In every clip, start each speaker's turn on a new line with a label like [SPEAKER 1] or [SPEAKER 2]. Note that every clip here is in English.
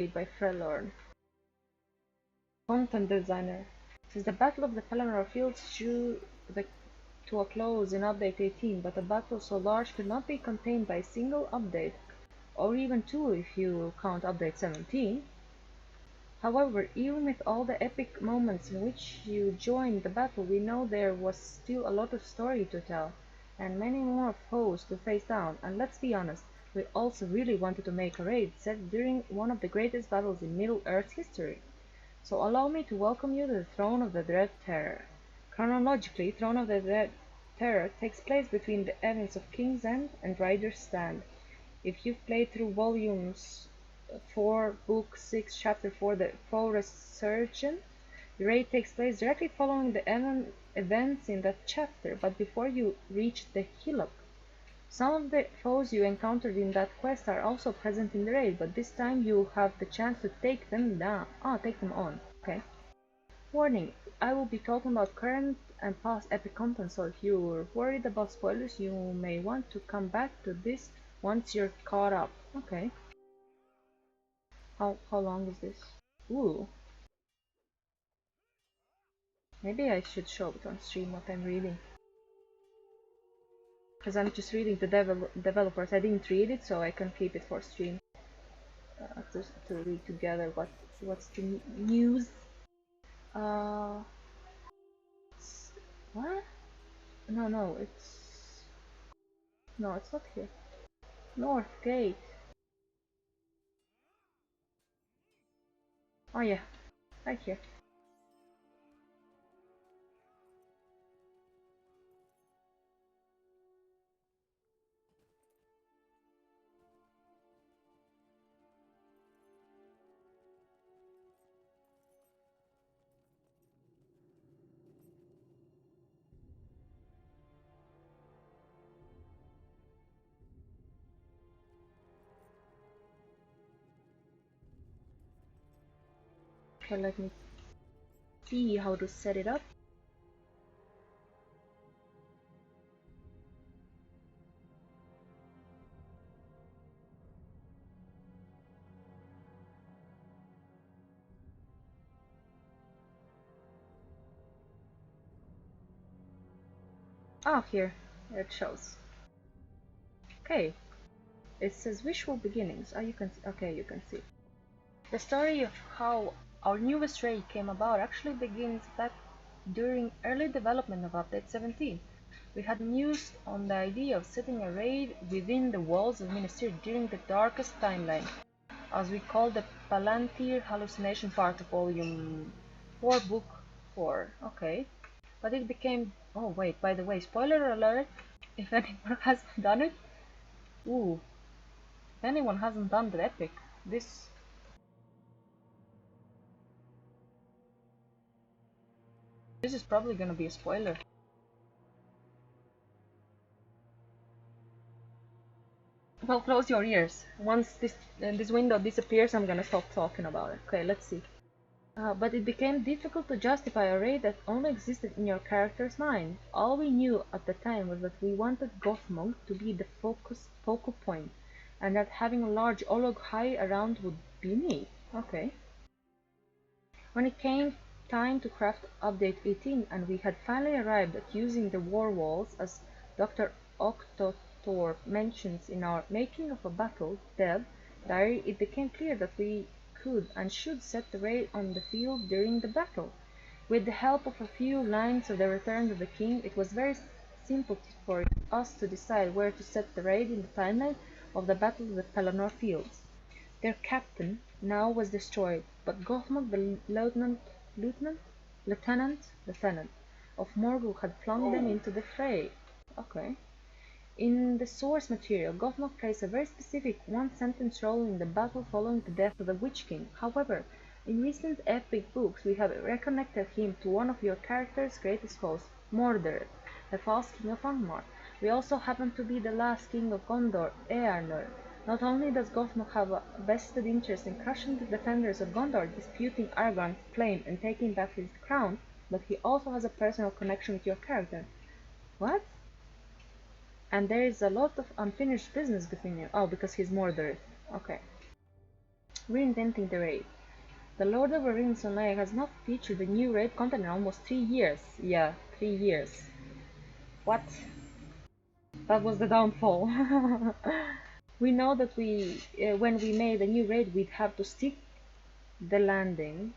[SPEAKER 1] by Freljord. Content designer. Since the Battle of the Pelennor Fields to a close in Update 18, but a battle so large could not be contained by a single update, or even two if you count Update 17. However, even with all the epic moments in which you joined the battle, we know there was still a lot of story to tell, and many more foes to face down, and let's be honest, we also really wanted to make a raid set during one of the greatest battles in Middle-earth's history. So allow me to welcome you to the Throne of the Dread Terror. Chronologically, Throne of the Dread Terror takes place between the events of King's End and Ryder's Stand. If you've played through volumes 4, Book 6, Chapter 4, The Foe Resurgence, the raid takes place directly following the events in that chapter, but before you reach the Hillock. Some of the foes you encountered in that quest are also present in the raid, but this time you have the chance to take them on. Okay. Warning, I will be talking about current and past epic content, so if you're worried about spoilers, you may want to come back to this once you're caught up. Okay. How long is this? Ooh. Maybe I should show it on stream what I'm reading. Because I'm just reading the developers. I didn't read it, so I can keep it for stream. To read together what's the news. What? No, it's not here. North Gate. Oh yeah, right here. So let me see how to set it up. Oh, here it shows. Okay, it says Visual Beginnings. Oh, you can see. The story of how our newest raid came about actually begins back during early development of Update 17. We had mused on the idea of setting a raid within the walls of Minas Tirith during the darkest timeline, as we call the Palantir Hallucination part of Volume 4, Book 4. Okay. But it became... Oh wait, by the way, spoiler alert, if anyone hasn't done it. Ooh. If anyone hasn't done the epic, this is probably gonna be a spoiler. Well, close your ears. Once this window disappears, I'm gonna stop talking about it. Okay, let's see. But it became difficult to justify a raid that only existed in your character's mind. All we knew at the time was that we wanted Gothmog to be the focal point, and that having a large Olog high around would be neat. Okay. When it came time to craft Update 18 and we had finally arrived at using the war walls, as Dr. Octothorpe mentions in our Making of a Battle Dev diary, it became clear that we could and should set the raid on the field during the battle. With the help of a few lines of the Return of the King, it was very simple for us to decide where to set the raid in the timeline of the Battle of the Pelennor Fields. Their captain now was destroyed, but Gothmog, the lieutenant of Morgul, had flung them into the fray. Okay. In the source material, Gothmog plays a very specific one-sentence role in the battle following the death of the Witch King. However, in recent epic books, we have reconnected him to one of your character's greatest foes, Mordred, the false king of Angmar. We also happen to be the last king of Gondor, Eärnur. Not only does Gothmog have a vested interest in crushing the defenders of Gondor, disputing Aragorn's claim and taking back his crown, but he also has a personal connection with your character. What? And there is a lot of unfinished business between you. Oh, because he's Mordred. Okay. Reinventing the raid. The Lord of the Rings Online has not featured the new raid content in almost 3 years. Yeah, 3 years. What? That was the downfall. We know that when we made a new raid, we'd have to stick the landing.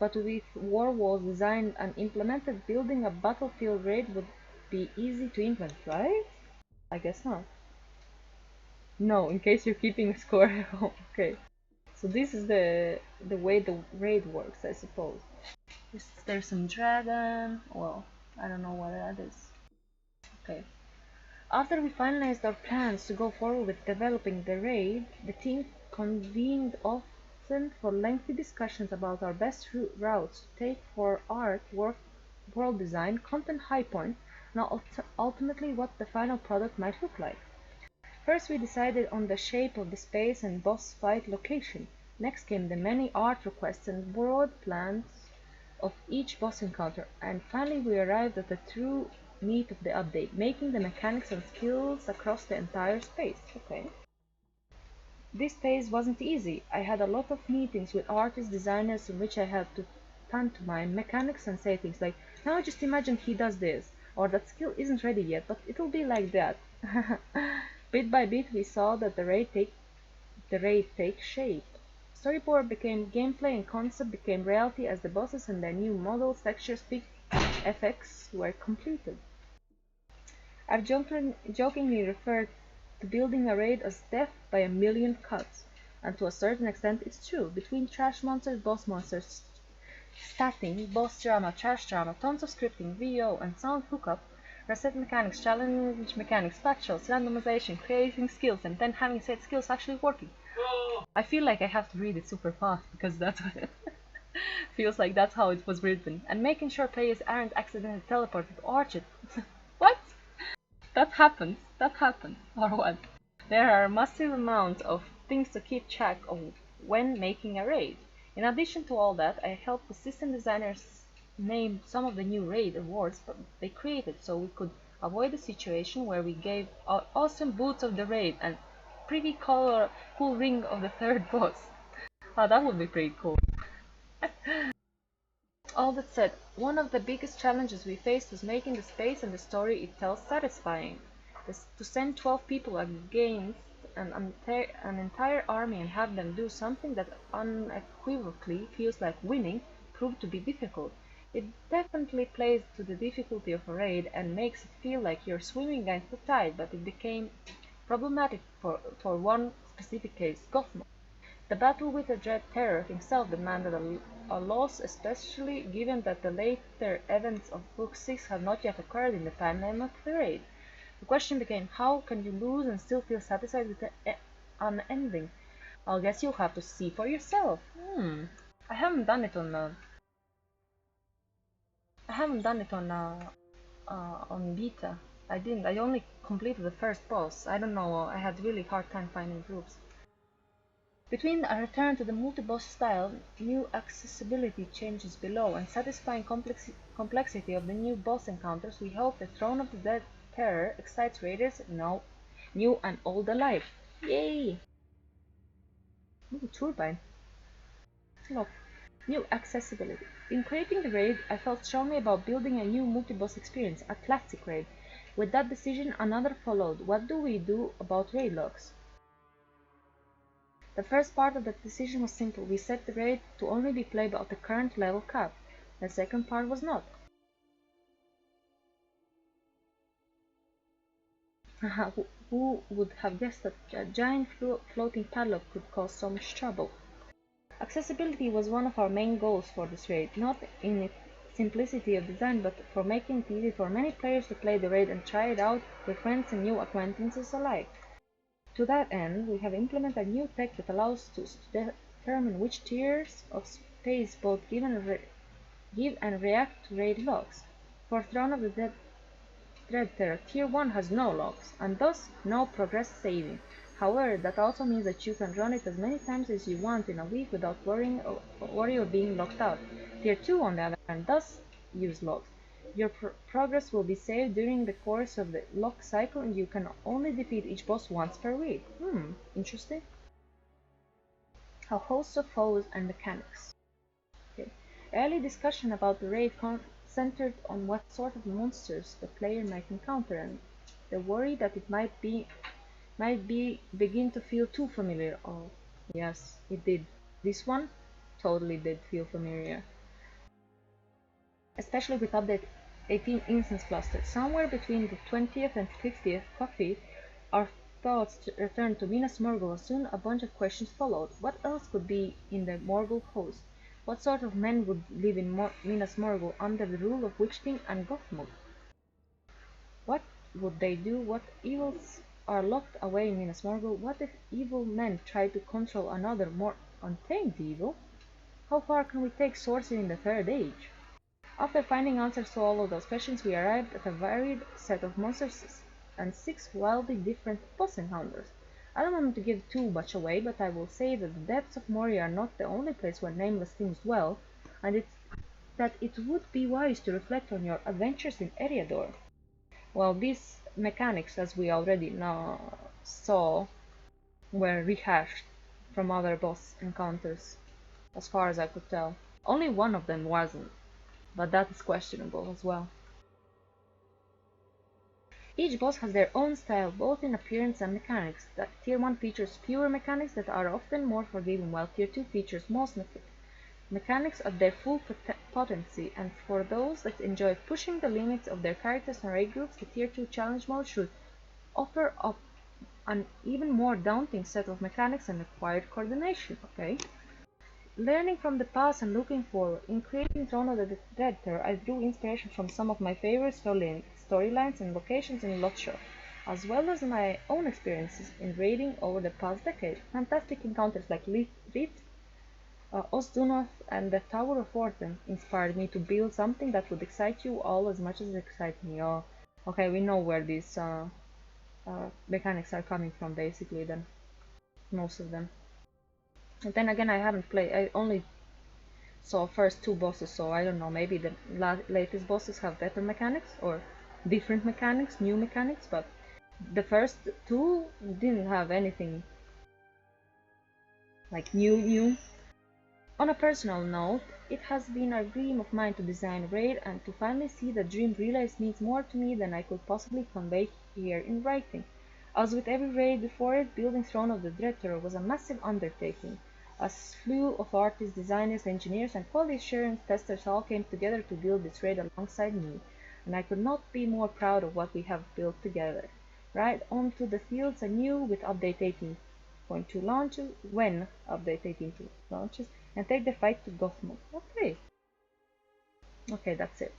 [SPEAKER 1] But with War Walls designed and implemented, building a battlefield raid would be easy to implement, right? I guess not. No, in case you're keeping a score at home. Okay. So this is the way the raid works, I suppose. There's some dragon. Well, I don't know what that is. Okay. After we finalized our plans to go forward with developing the raid, the team convened often for lengthy discussions about our best routes to take for art, world design, content high point, and ultimately what the final product might look like. First we decided on the shape of the space and boss fight location. Next came the many art requests and broad plans of each boss encounter, and finally we arrived at the true meat of the update, making the mechanics and skills across the entire space. Okay. This phase wasn't easy. I had a lot of meetings with artists, designers in which I had to pantomime mechanics and say things like, now just imagine he does this, or that skill isn't ready yet, but it'll be like that. Bit by bit we saw that the raid take shape. Storyboard became gameplay and concept became reality as the bosses and their new models, textures, effects were completed. I've jokingly referred to building a raid as death by a million cuts, and to a certain extent it's true. Between trash monsters, boss monsters, statting, boss drama, trash drama, tons of scripting, VO, and sound hookup, reset mechanics, challenge mechanics, patch-outs, randomization, creating skills, and then having said skills actually working. I feel like I have to read it super fast because that's what feels like that's how it was written. And making sure players aren't accidentally teleported to Orchard. What? That happens. That happens. Or what? There are a massive amount of things to keep track of when making a raid. In addition to all that, I helped the system designers name some of the new raid awards they created so we could avoid a situation where we gave out awesome boots of the raid and pretty cool ring of the third boss. Oh, that would be pretty cool. All that said, one of the biggest challenges we faced was making the space and the story it tells satisfying. To send 12 people against an entire army and have them do something that unequivocally feels like winning proved to be difficult. It definitely plays to the difficulty of a raid and makes it feel like you're swimming against the tide, but it became problematic for one specific case, Gothmog. The battle with the Dread Terror himself demanded a loss, especially given that the later events of Book 6 had not yet occurred in the timeline of the raid. The question became, how can you lose and still feel satisfied with an ending? I guess you'll have to see for yourself. I haven't done it on beta. I didn't. I only completed the first boss. I don't know. I had really hard time finding groups. Between a return to the multi-boss style, new accessibility changes below, and satisfying complexity of the new boss encounters, we hope the Throne of the Dead Terror excites raiders new and old alike. Yay! Ooh, turbine. Look, new accessibility. In creating the raid, I felt strongly about building a new multi-boss experience, a classic raid. With that decision, another followed. What do we do about raid locks? The first part of that decision was simple. We set the raid to only be played at the current level cap. The second part was not. Who would have guessed that a giant floating padlock could cause so much trouble? Accessibility was one of our main goals for this raid, not in its simplicity of design, but for making it easy for many players to play the raid and try it out with friends and new acquaintances alike. To that end, we have implemented a new tech that allows us to determine which tiers of space both give and react to raid locks. For Throne of the Dread Terror, Tier 1 has no locks, and thus no progress saving. However, that also means that you can run it as many times as you want in a week without worry of being locked out. Tier 2, on the other hand, does use locks. Your progress will be saved during the course of the lock cycle, and you can only defeat each boss once per week. Interesting. a host of foes and mechanics. Okay. Early discussion about the raid centered on what sort of monsters the player might encounter and the worry that it might begin to feel too familiar. Oh, yes, it did. This one totally did feel familiar, especially with update 18 instance cluster. Somewhere between the 20th and 50th coffee, our thoughts returned to Minas Morgul. Soon a bunch of questions followed. What else could be in the Morgul host? What sort of men would live in Minas Morgul under the rule of Witch King and Gothmog? What would they do? What evils are locked away in Minas Morgul? What if evil men try to control another, more untamed evil? How far can we take sorcery in the Third Age? After finding answers to all of those questions, we arrived at a varied set of monsters and 6 wildly different boss encounters. I don't want to give too much away, but I will say that the depths of Moria are not the only place where nameless things dwell, and that it would be wise to reflect on your adventures in Eriador. Well, these mechanics, as we already saw, were rehashed from other boss encounters, as far as I could tell. Only one of them wasn't, but that is questionable as well. Each boss has their own style, both in appearance and mechanics. Tier 1 features fewer mechanics that are often more forgiving, while Tier 2 features most mechanics at their full potency, and for those that enjoy pushing the limits of their characters and raid groups, the Tier 2 challenge mode should offer up an even more daunting set of mechanics and required coordination, okay? Learning from the past and looking forward. In creating Throne of the Dreadter, I drew inspiration from some of my favorite storylines and locations in Lotshot, as well as my own experiences in raiding over the past decade. Fantastic encounters like Rift, Osdunoth, and the Tower of Orten inspired me to build something that would excite you all as much as it excites me. Oh, okay, we know where these mechanics are coming from, basically, then. Most of them. And then again, I haven't played, I only saw first 2 bosses, so I don't know, maybe the latest bosses have better mechanics, or different mechanics, new mechanics, but the first 2 didn't have anything like new. On a personal note, it has been a dream of mine to design a raid, and to finally see the dream realized means more to me than I could possibly convey here in writing. As with every raid before it, building Throne of the Dreadter was a massive undertaking. A slew of artists, designers, engineers, and quality assurance testers all came together to build this raid alongside me, and I could not be more proud of what we have built together. Right onto the fields anew with Update 18.2 launches, when Update 18.2 launches, and take the fight to Gothmog. Okay, that's it.